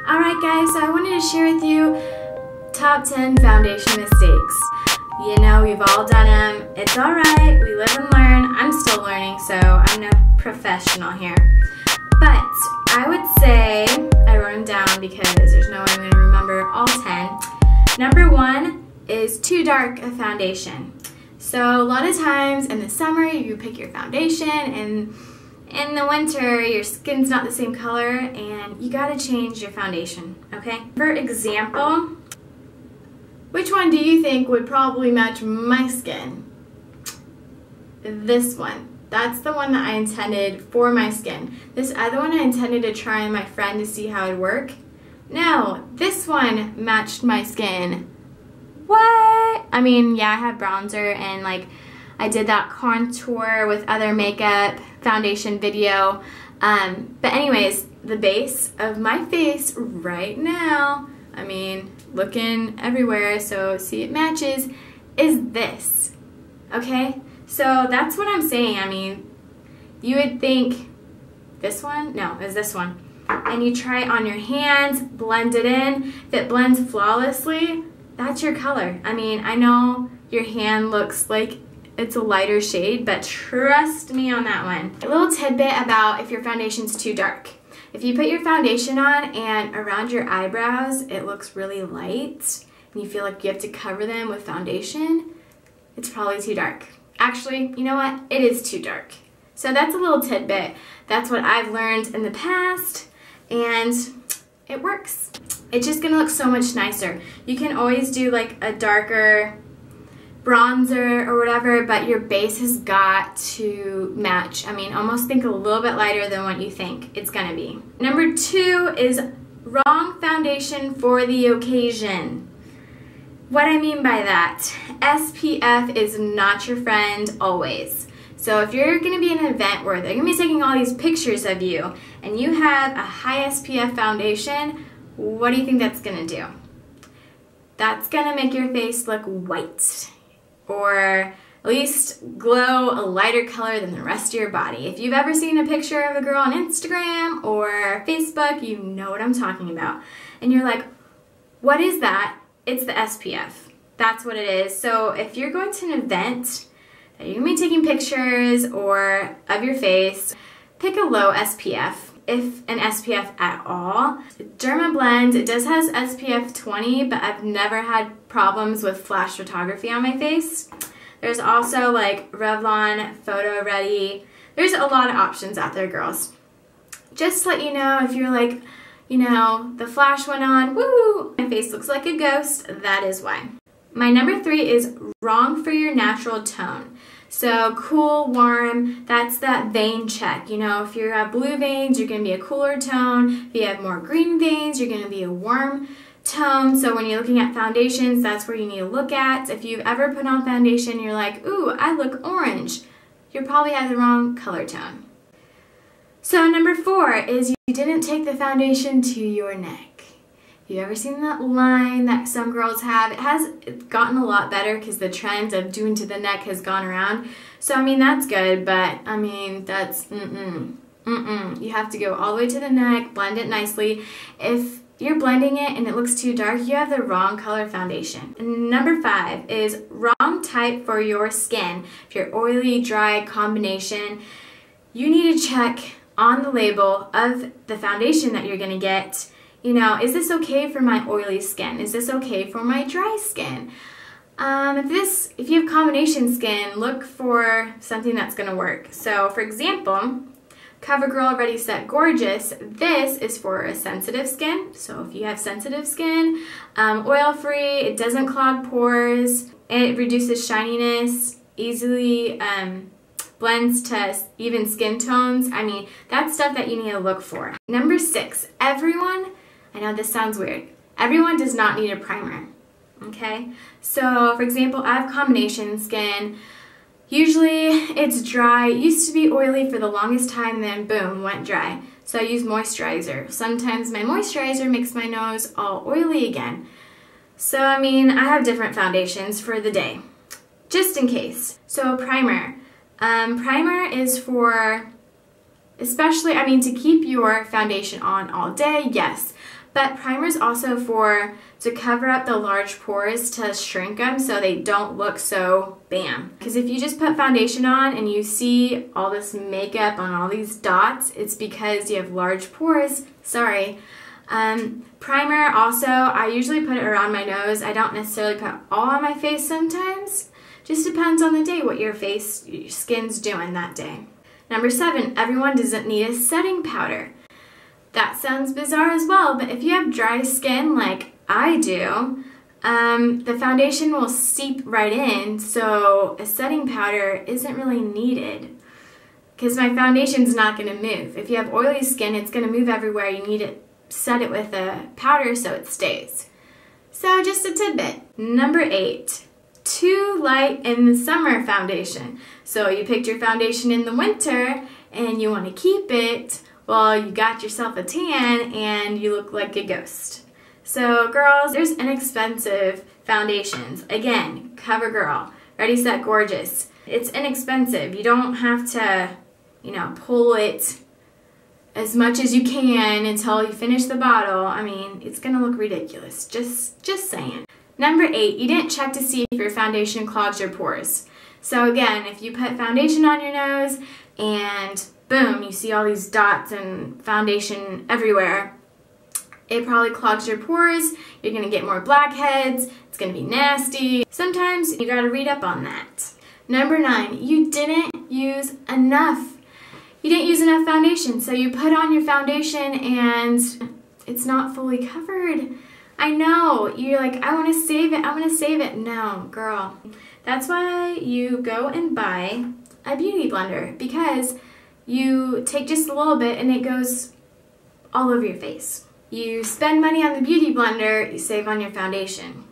Alright guys, so I wanted to share with you top 10 foundation mistakes. You know, we've all done them. It's alright, we live and learn. I'm still learning, so I'm no professional here. But I would say, I wrote them down because there's no way I'm going to remember all 10. Number 1 is too dark a foundation. So a lot of times in the summer you pick your foundation, and in the winter your skin's not the same color and you gotta change your foundation, okay? For example, which one do you think would probably match my skin? This one. That's the one that I intended for my skin. This other one I intended to try on my friend to see how it'd work. No, this one matched my skin. What? I mean, yeah, I have bronzer and like I did that contour with other makeup foundation video. But anyways, the base of my face right now, I mean, looking everywhere, so see it matches, is this, okay? So that's what I'm saying. I mean, you would think this one, no, it's this one. And you try it on your hands, blend it in. If it blends flawlessly, that's your color. I mean, I know your hand looks like it's a lighter shade, but trust me on that one. A little tidbit about if your foundation's too dark. If you put your foundation on and around your eyebrows it looks really light and you feel like you have to cover them with foundation, it's probably too dark. Actually, you know what? It is too dark. So that's a little tidbit. That's what I've learned in the past and it works. It's just gonna look so much nicer. You can always do like a darker bronzer or whatever, but your base has got to match. I mean, almost think a little bit lighter than what you think it's gonna be. Number 2 is wrong foundation for the occasion. What I mean by that, SPF is not your friend always. So if you're gonna be in an event where they're gonna be taking all these pictures of you and you have a high SPF foundation, what do you think that's gonna do? That's gonna make your face look white, or at least glow a lighter color than the rest of your body. If you've ever seen a picture of a girl on Instagram or Facebook, you know what I'm talking about. And you're like, what is that? It's the SPF. That's what it is. So if you're going to an event that you're gonna be taking pictures or of your face, pick a low SPF, if an SPF at all. Dermablend, it does have SPF 20, but I've never had problems with flash photography on my face. There's also like Revlon Photo Ready. There's a lot of options out there, girls. Just to let you know, if you're like, you know, the flash went on, woo, my face looks like a ghost, that is why. My number 3 is wrong for your natural tone. So cool, warm, that's that vein check. You know, if you have blue veins, you're going to be a cooler tone. If you have more green veins, you're going to be a warm tone. So when you're looking at foundations, that's where you need to look at. If you've ever put on foundation, you're like, ooh, I look orange, you probably have the wrong color tone. So number 4 is you didn't take the foundation to your neck. You ever seen that line that some girls have? It's gotten a lot better because the trend of doing to the neck has gone around. So I mean, that's good, but I mean, that's You have to go all the way to the neck, blend it nicely. If you're blending it and it looks too dark, you have the wrong color foundation. And number 5 is wrong type for your skin. If you're oily, dry combination, you need to check on the label of the foundation that you're gonna get. You know, is this okay for my oily skin? Is this okay for my dry skin? If you have combination skin, look for something that's gonna work. So for example, CoverGirl Ready Set Gorgeous, this is for a sensitive skin. So if you have sensitive skin, oil-free, it doesn't clog pores, it reduces shininess, easily blends to even skin tones. I mean, that's stuff that you need to look for. Number 6, everyone, I know this sounds weird, everyone does not need a primer, okay? So for example, I have combination skin. Usually it's dry. It used to be oily for the longest time, then boom, went dry. So I use moisturizer. Sometimes my moisturizer makes my nose all oily again. So I mean, I have different foundations for the day, just in case. So primer. Primer is for, especially, I mean, to keep your foundation on all day, yes. But primer is also to cover up the large pores, to shrink them so they don't look so bam. Because if you just put foundation on and you see all this makeup on all these dots, it's because you have large pores. Sorry. Primer also, I usually put it around my nose. I don't necessarily put all on my face sometimes. Just depends on the day, what your skin's doing that day. Number 7, everyone doesn't need a setting powder. That sounds bizarre as well, but if you have dry skin like I do, the foundation will seep right in, so a setting powder isn't really needed because my foundation's not going to move. If you have oily skin, it's going to move everywhere. You need to set it with a powder so it stays. So just a tidbit. Number 8, too light in the summer foundation. So you picked your foundation in the winter and you want to keep it. Well, you got yourself a tan and you look like a ghost. So girls, there's inexpensive foundations. Again, CoverGirl, Ready Set Gorgeous. It's inexpensive. You don't have to, pull it as much as you can until you finish the bottle. I mean, it's gonna look ridiculous. Just saying. Number 8, you didn't check to see if your foundation clogs your pores. So again, if you put foundation on your nose and boom, you see all these dots and foundation everywhere, it probably clogs your pores. You're gonna get more blackheads. It's gonna be nasty. Sometimes you gotta read up on that. Number 9, you didn't use enough. You didn't use enough foundation, so you put on your foundation and it's not fully covered. I know, you're like, I wanna save it. No, girl. That's why you go and buy a beauty blender, because you take just a little bit and it goes all over your face. You spend money on the beauty blender, you save on your foundation.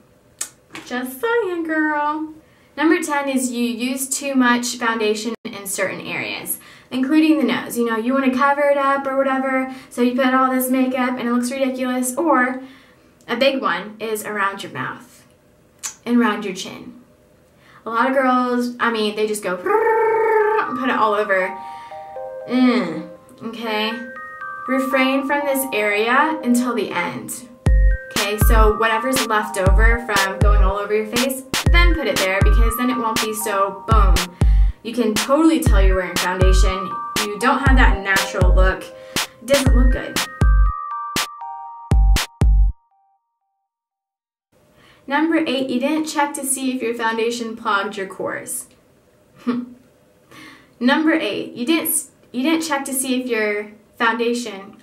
Just saying, girl. Number 10 is you use too much foundation in certain areas, including the nose. You want to cover it up or whatever, so you put all this makeup and it looks ridiculous. Or a big one is around your mouth and around your chin. A lot of girls, they just go and put it all over. Okay? Refrain from this area until the end. Okay, so whatever's left over from going all over your face, then put it there, because then it won't be so boom. You can totally tell you're wearing foundation. You don't have that natural look. It doesn't look good. Number 8, you didn't check to see if your foundation clogged your pores. Number 8, you didn't check to see if your foundation